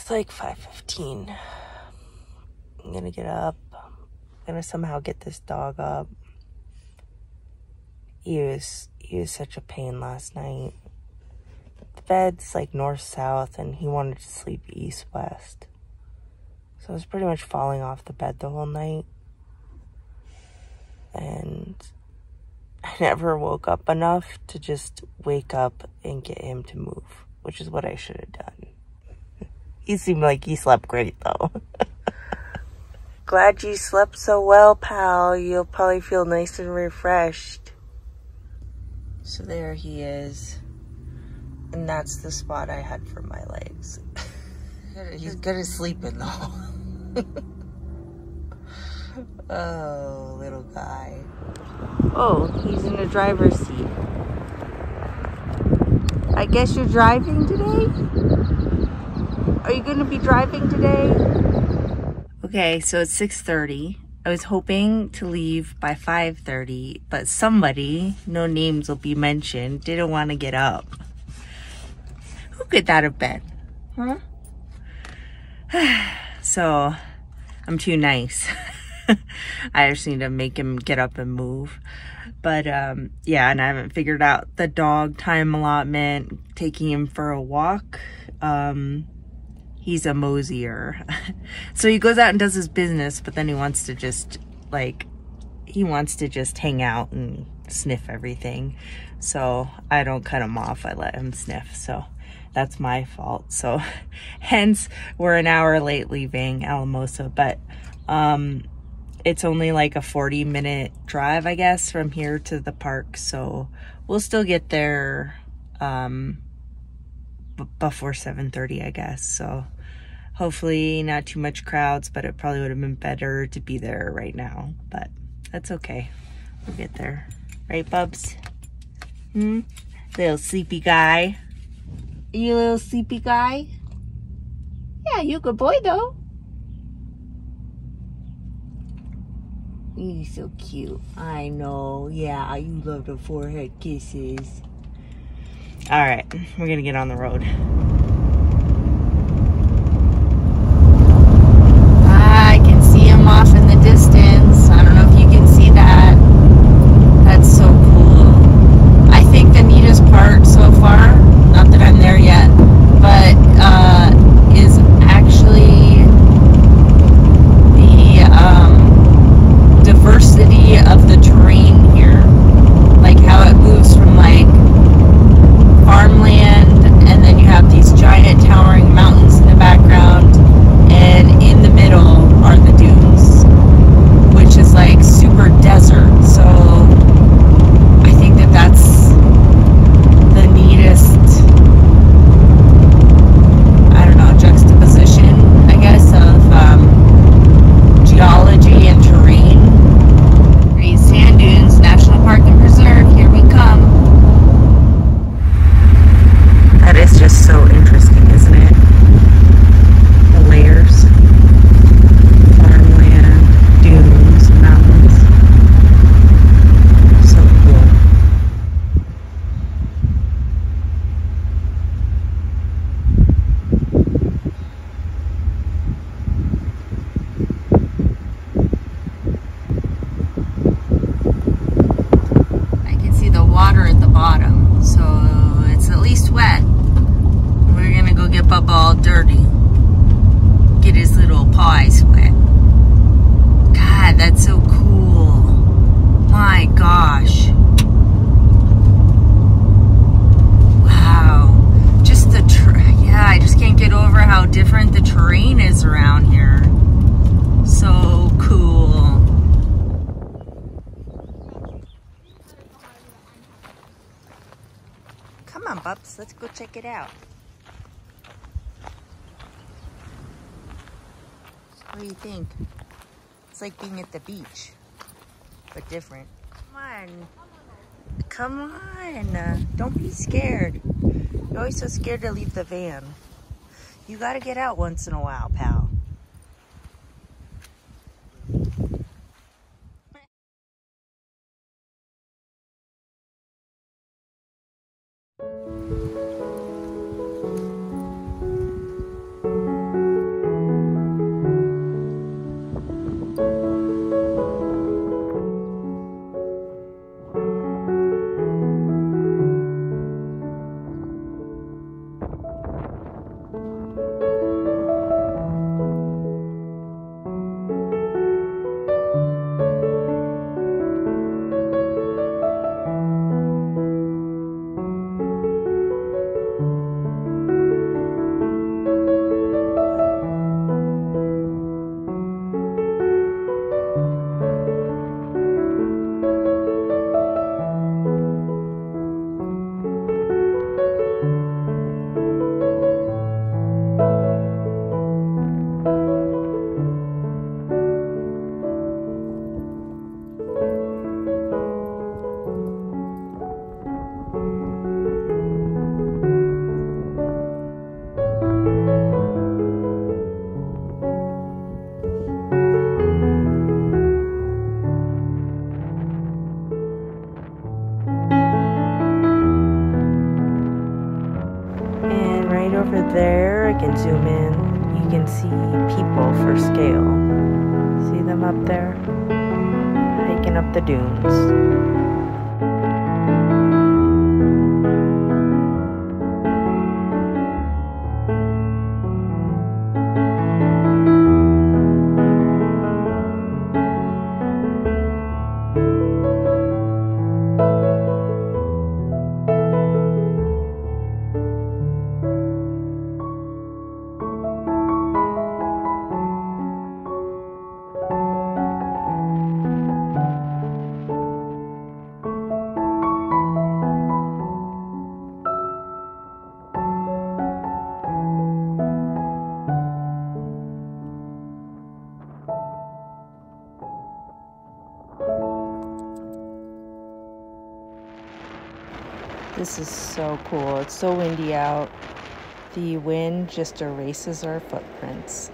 It's like 5:15. I'm gonna get up. I'm gonna somehow get this dog up. He was such a pain last night. The bed's like north-south, and he wanted to sleep east-west. So I was pretty much falling off the bed the whole night. And I never woke up enough to just wake up and get him to move, which is what I should have done. He seemed like he slept great, though. Glad you slept so well, pal. You'll probably feel nice and refreshed. So there he is. And that's the spot I had for my legs. He's good at sleeping, though. Oh, little guy. Oh, he's in the driver's seat. I guess you're driving today? Are you going to be driving today? Okay, so it's 6:30. I was hoping to leave by 5:30, but somebody, no names will be mentioned, didn't want to get up. Who could that have been? Huh? So, I'm too nice. I just need to make him get up and move. But, yeah, and I haven't figured out the dog time allotment, taking him for a walk. He's a mosier. So he goes out and does his business, but then he wants to just, like, hang out and sniff everything. So I don't cut him off. I let him sniff. So that's my fault. So hence we're an hour late leaving Alamosa, but, it's only like a 40-minute drive, I guess, from here to the park. So we'll still get there, before 7:30, I guess. So hopefully not too much crowds, but it probably would have been better to be there right now, but that's okay. We'll get there. Right, Bubs? Little sleepy guy. You little sleepy guy? Yeah, you a good boy, though. You're so cute. I know. Yeah, you love the forehead kisses. All right, we're gonna get on the road. I can see him off in the distance. I don't know if you can see that. That's so cool. I think the neatest part so far, not that I'm there yet, but is actually the diversity of the terrain here. Like how it moves from like farmland, and then you have these giant towering mountains in the background, and in the middle are the dunes, which is like super desert. So I think that that's the neatest, I don't know, juxtaposition, I guess, of geology and terrain. Great Sand Dunes National Park and Preserve, here we come. That is just so interesting, isn't it? The layers. Farmland, dunes, mountains. So cool. I can see the water at the bottom, so it's at least wet. We're gonna go get Bubba all dirty. Get his little paws wet. God, that's so cool. My gosh. Wow. Just the, yeah, I just can't get over how different the terrain is around here. So cool. Come on, Bubs, let's go check it out. What do you think? It's like being at the beach, but different. Come on. Come on. Don't be scared. You're always so scared to leave the van. You gotta get out once in a while, pal. Over there, I can zoom in. You can see people for scale. See them up there? Hiking up the dunes. This is so cool. It's so windy out. The wind just erases our footprints.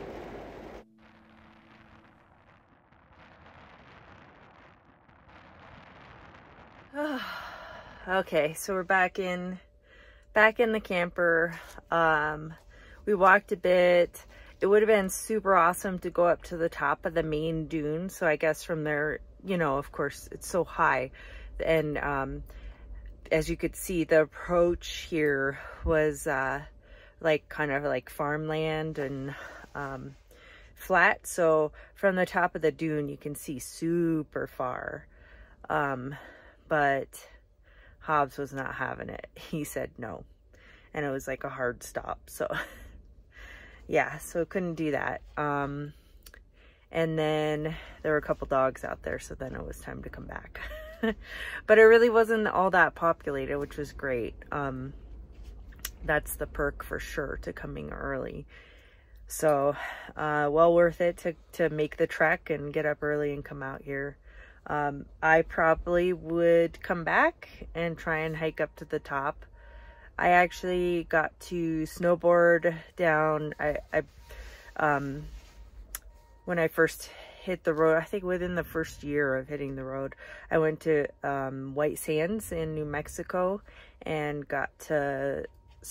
Okay, so we're back in the camper. We walked a bit. It would have been super awesome to go up to the top of the main dune. So I guess from there, you know, of course, it's so high. And as you could see, the approach here was like kind of like farmland and flat. So from the top of the dune, you can see super far. But Hobbes was not having it. He said no. And it was like a hard stop. So yeah, so couldn't do that. And then there were a couple dogs out there. So then it was time to come back. But it really wasn't all that populated, which was great. That's the perk for sure to coming early. So well worth it to make the trek and get up early and come out here. I probably would come back and try and hike up to the top. I actually got to snowboard down. When I first hit the road, I think within the first year of hitting the road, I went to White Sands in New Mexico and got to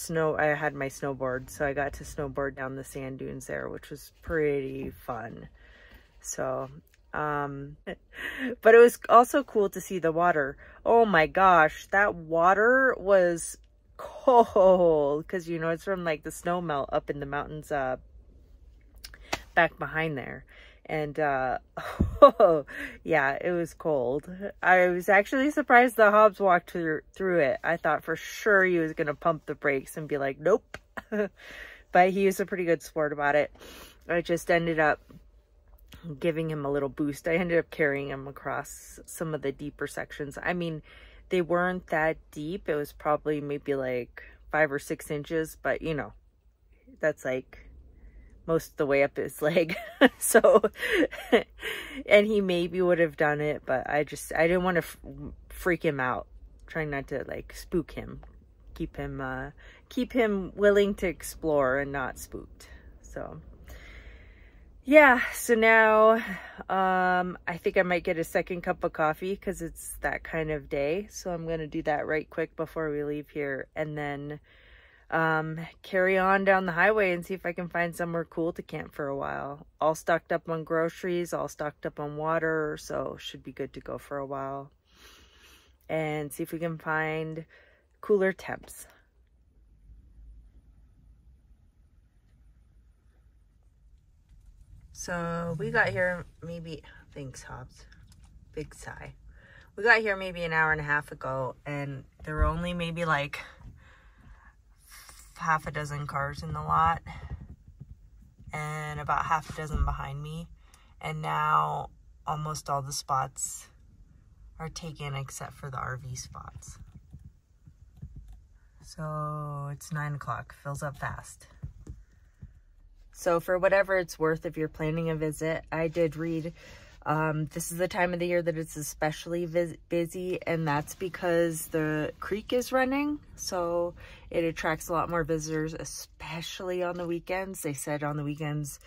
I had my snowboard, so I got to snowboard down the sand dunes there, which was pretty fun. So but it was also cool to see the water. Oh my gosh, that water was cold, because you know it's from like the snow melt up in the mountains back behind there. And oh, yeah, it was cold. I was actually surprised the Hobbes walked through it. I thought for sure he was gonna pump the brakes and be like, nope. But he was a pretty good sport about it. I just ended up giving him a little boost. I ended up carrying him across some of the deeper sections. I mean, they weren't that deep. It was probably maybe like 5 or 6 inches, but you know, that's like most of the way up his leg. So, and he maybe would have done it, but I didn't want to freak him out. Trying not to like spook him, keep him willing to explore and not spooked. So yeah, so now I think I might get a second cup of coffee because it's that kind of day. So I'm going to do that right quick before we leave here, and then carry on down the highway and see if I can find somewhere cool to camp for a while. All stocked up on groceries, all stocked up on water, so should be good to go for a while. And see if we can find cooler temps. So we got here maybe, thanks Hobbes, big sigh. We got here maybe an hour and a half ago, and there were only maybe like half a dozen cars in the lot and about half a dozen behind me, and now almost all the spots are taken except for the RV spots. So it's 9 o'clock, fills up fast. So for whatever it's worth, if you're planning a visit, I did read this is the time of the year that it's especially busy, and that's because the creek is running, so it attracts a lot more visitors, especially on the weekends. They said on the weekends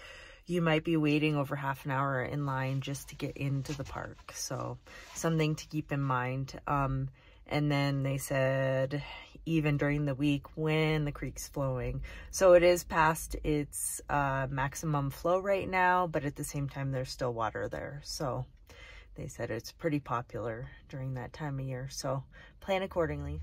you might be waiting over half an hour in line just to get into the park, so something to keep in mind. And then they said even during the week when the creek's flowing. So it is past its maximum flow right now, but at the same time there's still water there. So they said it's pretty popular during that time of year, so plan accordingly.